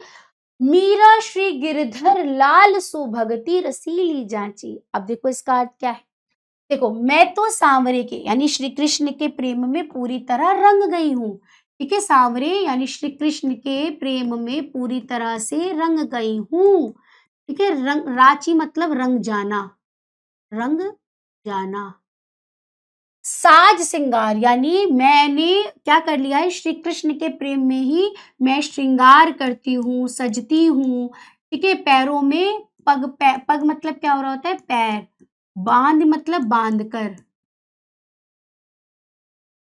Speaker 1: मीरा श्री गिरधर लाल सुभगति, रसीली जांची। अब देखो इसका अर्थ क्या है। देखो मैं तो सांवरे के यानी श्री कृष्ण के प्रेम में पूरी तरह रंग गई हूँ। ठीक है, सांवरे यानी श्री कृष्ण के प्रेम में पूरी तरह से रंग गई हूँ। ठीक है, रंग राची मतलब रंग जाना, रंग जाना। साज सिंगार यानी मैंने क्या कर लिया है, श्री कृष्ण के प्रेम में ही मैं श्रृंगार करती हूँ, सजती हूँ। ठीक है, पैरों में पग मतलब क्या हो रहा होता है, पैर। बांध मतलब बांध कर।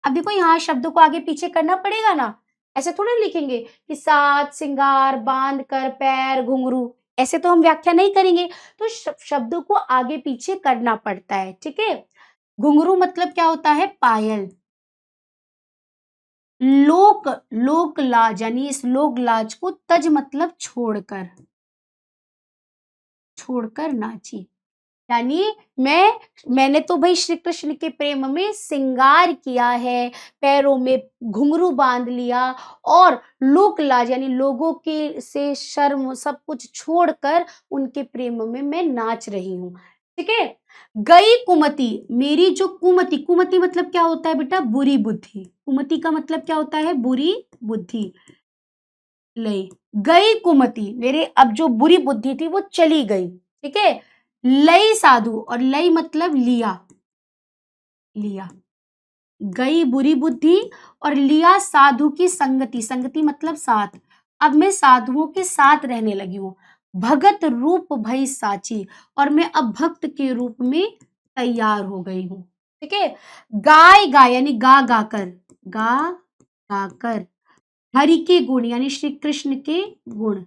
Speaker 1: अब देखो यहाँ शब्दों को आगे पीछे करना पड़ेगा ना, ऐसे थोड़ा लिखेंगे कि साज सिंगार बांध कर पैर घुंघरू, ऐसे तो हम व्याख्या नहीं करेंगे। तो शब्दों को आगे पीछे करना पड़ता है। ठीक है, घुंघरू मतलब क्या होता है, पायल। लोक लोक लाज यानी इस लोक लाज को तज मतलब छोड़कर, छोड़कर नाची। यानी मैंने तो भाई श्री कृष्ण के प्रेम में सिंगार किया है, पैरों में घुंघरू बांध लिया और लोक लाज यानी लोगों के से शर्म सब कुछ छोड़कर उनके प्रेम में मैं नाच रही हूँ। ठीक है, गई कुमति, मेरी जो कुमति, कुमति मतलब क्या होता है बेटा, बुरी बुद्धि। कुमति का मतलब क्या होता है, बुरी बुद्धि। लई गई कुमति, मेरे अब जो बुरी बुद्धि थी वो चली गई। ठीक है, लई साधु, और लई मतलब लिया, लिया। गई बुरी बुद्धि और लिया साधु की संगति, संगति मतलब साथ। अब मैं साधुओं के साथ रहने लगी हूँ। भगत रूप भई साची, और मैं अब भक्त के रूप में तैयार हो गई हूँ। ठीक है, गाय गाय यानी गा गाकर, गा गाकर। हरि के गुण यानी श्री कृष्ण के गुण,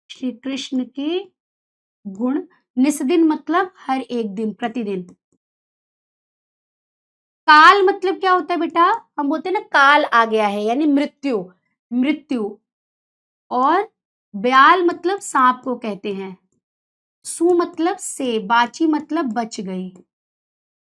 Speaker 1: श्री कृष्ण के गुण। निस्दिन मतलब हर एक दिन, प्रतिदिन। काल मतलब क्या होता है बेटा, हम बोलते हैं ना काल आ गया है यानी मृत्यु, मृत्यु। और ब्याल मतलब सांप को कहते हैं। सु मतलब से, बाची मतलब बच गई,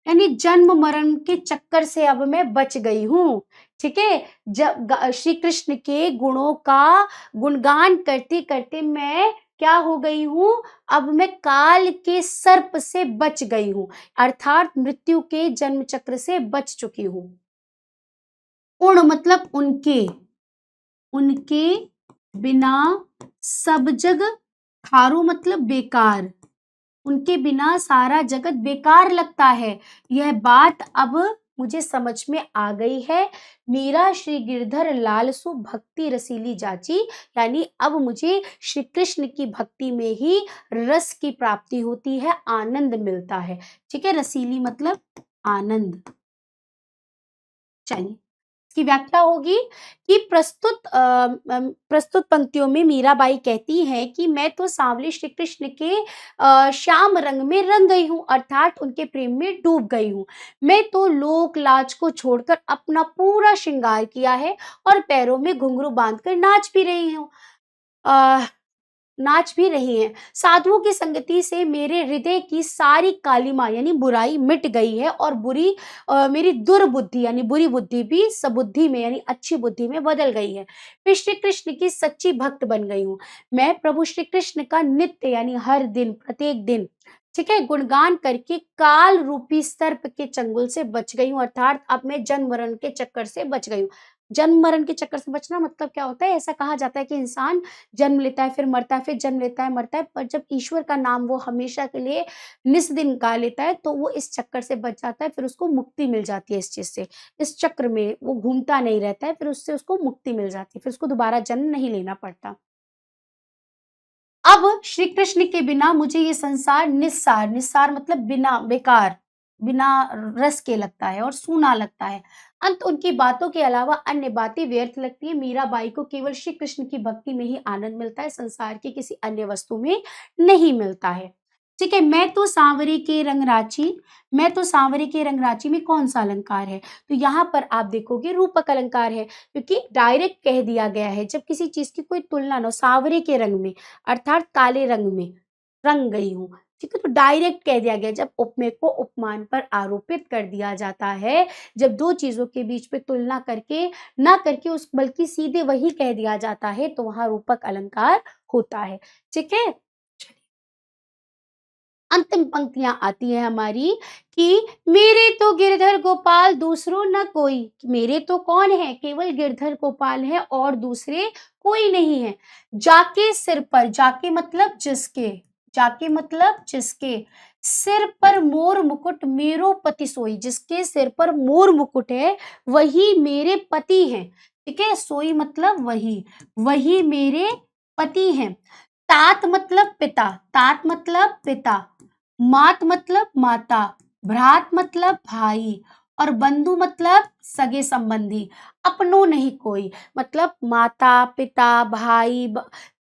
Speaker 1: यानी जन्म मरण के चक्कर से अब मैं बच गई हूँ। ठीक है, जब श्री कृष्ण के गुणों का गुणगान करते करते मैं क्या हो गई हूँ, अब मैं काल के सर्प से बच गई हूँ, अर्थात मृत्यु के जन्म चक्र से बच चुकी हूँ। उण मतलब उनके, उनके बिना सब जग, खारू मतलब बेकार, उनके बिना सारा जगत बेकार लगता है। यह बात अब मुझे समझ में आ गई है। मीरा श्री गिरधर लालसु भक्ति रसीली जाची, यानी अब मुझे श्री कृष्ण की भक्ति में ही रस की प्राप्ति होती है, आनंद मिलता है। ठीक है, रसीली मतलब आनंद। चलिए, की व्याख्या होगी कि प्रस्तुत पंक्तियों में मीराबाई कहती हैं कि मैं तो सांवले श्री कृष्ण के श्याम रंग में रंग गई हूँ, अर्थात उनके प्रेम में डूब गई हूँ। मैं तो लोक लाज को छोड़कर अपना पूरा श्रृंगार किया है और पैरों में घुंघरू बांधकर नाच भी रही हूँ। नाच भी रही हैं। साधुओं की संगति से मेरे हृदय की सारी कालिमा यानी बुराई मिट गई है और मेरी दुर्बुद्धि यानी बुरी बुद्धि भी सबुद्धि में यानी अच्छी बुद्धि में बदल गई है। मैं श्री कृष्ण की सच्ची भक्त बन गई हूँ। मैं प्रभु श्री कृष्ण का नित्य यानी हर दिन, प्रत्येक दिन, ठीक है, गुणगान करके काल रूपी सर्प के चंगुल से बच गई हूँ, अर्थात अब मैं जन्म मरण के चक्कर से बच गई हूँ। जन्म मरण के चक्कर से बचना मतलब क्या होता है? ऐसा कहा जाता है कि इंसान जन्म लेता है, फिर मरता है, फिर जन्म लेता है, मरता है, पर जब ईश्वर का नाम वो हमेशा के लिए निस दिन गा लेता है, तो वो इस चक्कर से बच जाता है, फिर उसको मुक्ति मिल जाती है इस चीज़ से। इस चक्र में वो घूमता नहीं रहता है, फिर उससे उसको मुक्ति मिल जाती है, फिर उसको दोबारा जन्म नहीं लेना पड़ता। अब श्री कृष्ण के बिना मुझे ये संसार निस्सार, निस्सार मतलब बिना, बेकार, बिना रस के लगता है और सूना लगता है। अंत उनकी बातों के अलावा अन्य बातें व्यर्थ लगती हैं। मीराबाई को केवल श्री कृष्ण की भक्ति में ही आनंद मिलता है, संसार की किसी अन्य वस्तु में नहीं मिलता है। ठीक है, मैं तो सांवरे के रंग रांची में कौन-सा अलंकार है? तो यहाँ पर आप देखोगे रूपक अलंकार है, क्योंकि डायरेक्ट कह दिया गया है, जब किसी चीज़ की कोई तुलना ना हो, सांवरे के रंग में अर्थात काले रंग में रंग गई हूँ, ठीक है? तो डायरेक्ट कह दिया गया, जब उपमेय को उपमान पर आरोपित कर दिया जाता है, जब 2 चीज़ों के बीच में तुलना करके ना करके उस बल्कि सीधे वही कह दिया जाता है, तो वहाँ रूपक अलंकार होता है, ठीक है? अंतिम पंक्तियाँ आती हैं हमारी कि मेरे तो गिरधर गोपाल दूसरो न कोई। मेरे तो कौन है? केवल गिरधर गोपाल है और दूसरे कोई नहीं है। जाके सिर पर, जाके मतलब जिसके, जाके मतलब जिसके, सिर पर मोर मुकुट मेरो पति सोई। जिसके सिर पर मोर मुकुट है वही मेरे पति हैं, ठीक है? सोई मतलब वही, वही मेरे पति हैं। तात मतलब पिता, तात मतलब पिता, मात मतलब माता, भ्रात मतलब भाई और बंधु मतलब सगे संबंधी। अपनों नहीं कोई, मतलब माता, पिता, भाई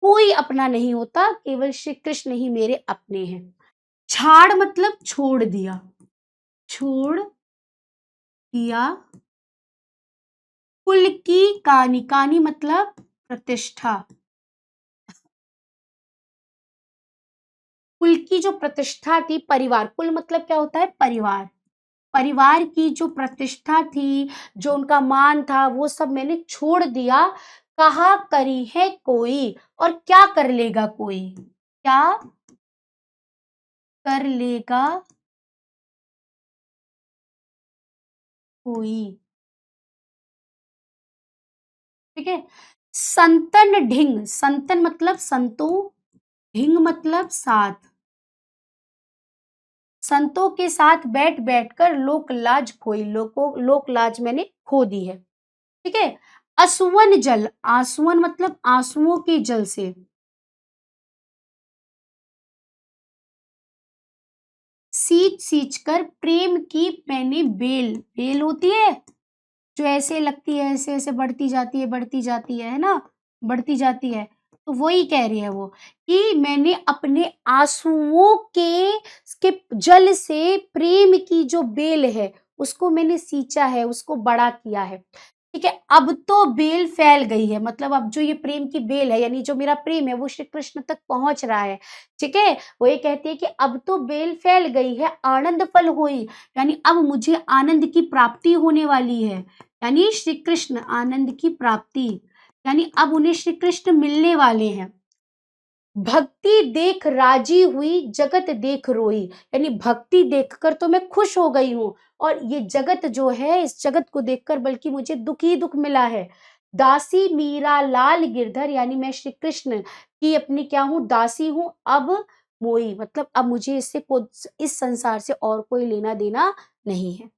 Speaker 1: कोई अपना नहीं होता, केवल श्री कृष्ण ही मेरे अपने हैं। छाड़ मतलब छोड़ दिया, छोड़ दिया। कुल की कानी, कानी मतलब प्रतिष्ठा, कुल की जो प्रतिष्ठा थी, परिवार, कुल मतलब क्या होता है? परिवार, परिवार की जो प्रतिष्ठा थी, जो उनका मान था, वो सब मैंने छोड़ दिया। कहा करी है कोई, और क्या कर लेगा कोई? क्या कर लेगा कोई? ठीक है। संतन ढिंग, संतन मतलब संतों, ढिंग मतलब साथ। संतों के साथ बैठ बैठकर लोक लाज खोई, लोक लाज मैंने खो दी है। ठीक है। असुवन जल, आसुवन मतलब आंसुओं के जल से, सींच सींच कर प्रेम की मैंने बेल, बेल होती है जो ऐसे लगती है, ऐसे ऐसे बढ़ती जाती है, बढ़ती जाती है ना, बढ़ती जाती है, तो वही कह रही है वो कि मैंने अपने आंसुओं के जल से प्रेम की जो बेल है उसको मैंने सींचा है, उसको बड़ा किया है। ठीक है, अब तो बेल फैल गई है, मतलब अब जो ये प्रेम की बेल है यानी जो मेरा प्रेम है वो श्री कृष्ण तक पहुंच रहा है। ठीक है, वो ये कहती है कि अब तो बेल फैल गई है, आनंद फल हुई, यानी अब मुझे आनंद की प्राप्ति होने वाली है, यानी श्री कृष्ण आनंद की प्राप्ति, यानी अब उन्हें श्री कृष्ण मिलने वाले हैं। भक्ति देख राजी हुई, जगत देख रोई, यानी भक्ति देखकर तो मैं खुश हो गई हूँ और ये जगत जो है, इस जगत को देखकर बल्कि मुझे दुख ही दुख मिला है। दासी मीरा लाल गिरधर, यानी मैं श्री कृष्ण की अपनी क्या हूँ? दासी हूँ। अब मोई मतलब अब मुझे इस संसार से और कोई लेना देना नहीं है।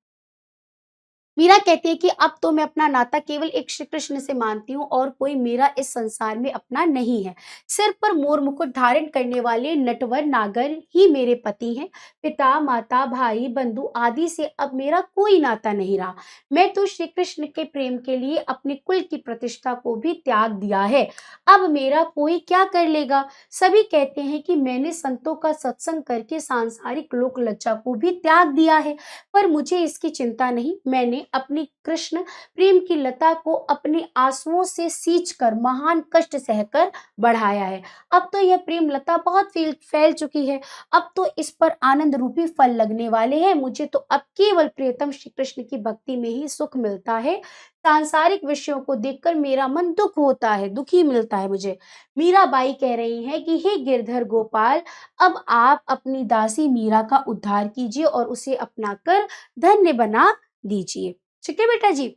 Speaker 1: मीरा कहती है कि अब तो मैं अपना नाता केवल एक श्री कृष्ण से मानती हूँ और कोई मेरा इस संसार में अपना नहीं है। सिर पर मोर मुकुट धारण करने वाले नटवर नागर ही मेरे पति हैं। पिता, माता, भाई, बंधु आदि से अब मेरा कोई नाता नहीं रहा। मैं तो श्री कृष्ण के प्रेम के लिए अपने कुल की प्रतिष्ठा को भी त्याग दिया है। अब मेरा कोई क्या कर लेगा? सभी कहते हैं कि मैंने संतों का सत्संग करके सांसारिक लोक लज्जा को भी त्याग दिया है, पर मुझे इसकी चिंता नहीं। मैंने अपनी कृष्ण प्रेम की लता को अपने आंसुओं से सींचकर महान कष्ट सहकर बढ़ाया है। अब तो यह प्रेम लता बहुत फैल चुकी है। अब तो इस पर आनंद रूपी फल लगने वाले हैं। मुझे तो अब केवल प्रियतम श्री कृष्ण की भक्ति में ही सुख मिलता है। सांसारिक विषयों को देखकर मेरा मन दुख होता है, दुखी मिलता है मुझे। मीराबाई कह रही हैं कि हे गिरधर गोपाल, अब आप अपनी दासी मीरा का उद्धार कीजिए और उसे अपनाकर धन्य बना दीजिए। ठीक है बेटा जी।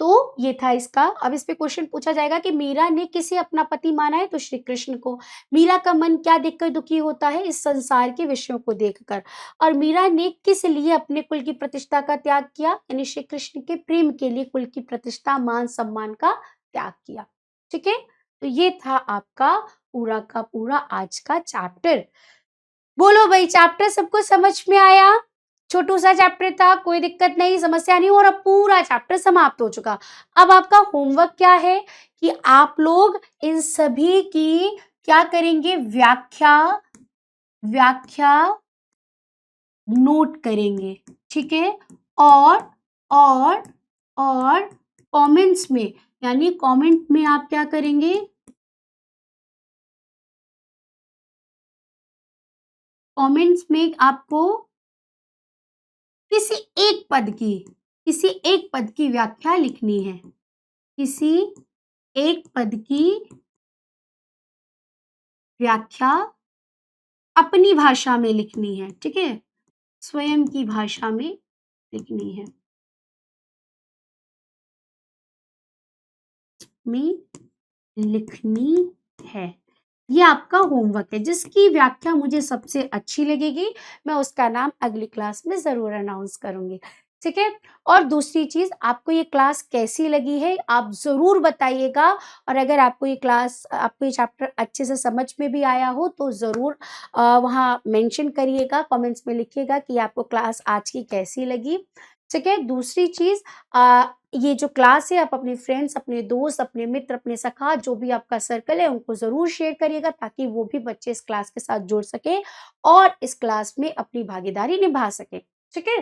Speaker 1: तो ये था इसका। अब इस पे क्वेश्चन पूछा जाएगा कि मीरा ने किसे अपना पति माना है? तो श्री कृष्ण को। मीरा का मन क्या देखकर दुखी होता है? इस संसार के विषयों को देखकर। और मीरा ने किस लिए अपने कुल की प्रतिष्ठा का त्याग किया? यानी श्री कृष्ण के प्रेम के लिए कुल की प्रतिष्ठा, मान सम्मान का त्याग किया। ठीक है, तो ये था आपका पूरा का पूरा आज का चैप्टर। बोलो भाई, चैप्टर सबको समझ में आया? छोटू सा चैप्टर था, कोई दिक्कत नहीं, समस्या नहीं, और अब पूरा चैप्टर समाप्त हो चुका। अब आपका होमवर्क क्या है कि आप लोग इन सभी की क्या करेंगे? व्याख्या व्याख्या नोट करेंगे। ठीक है, और और और कमेंट्स में, यानी कमेंट में आप क्या करेंगे? कमेंट्स में आपको किसी किसी एक पद की व्याख्या लिखनी है। किसी एक पद की व्याख्या अपनी भाषा में लिखनी है। ठीक है, स्वयं की भाषा में लिखनी है। ये आपका होमवर्क है। जिसकी व्याख्या मुझे सबसे अच्छी लगेगी, मैं उसका नाम अगली क्लास में जरूर अनाउंस करूंगी। ठीक है, और दूसरी चीज, आपको ये क्लास कैसी लगी है आप जरूर बताइएगा। और अगर आपको ये चैप्टर अच्छे से समझ में भी आया हो तो जरूर वहाँ मेंशन करिएगा, कमेंट्स में लिखिएगा कि आपको क्लास आज की कैसी लगी। ठीक है, दूसरी चीज, ये जो क्लास है आप अपने फ्रेंड्स, अपने दोस्त, अपने मित्र, अपने सखा, जो भी आपका सर्कल है, उनको जरूर शेयर करिएगा ताकि वो भी बच्चे इस क्लास के साथ जुड़ सके और इस क्लास में अपनी भागीदारी निभा सके। ठीक है,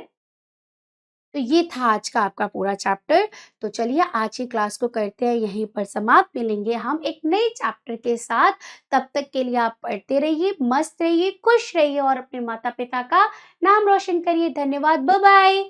Speaker 1: तो ये था आज का आपका पूरा चैप्टर। तो चलिए आज की क्लास को करते हैं यहीं पर समाप्त। मिलेंगे हम एक नए चैप्टर के साथ। तब तक के लिए आप पढ़ते रहिए, मस्त रहिए, खुश रहिए और अपने माता पिता का नाम रोशन करिए। धन्यवाद, बाय बाय।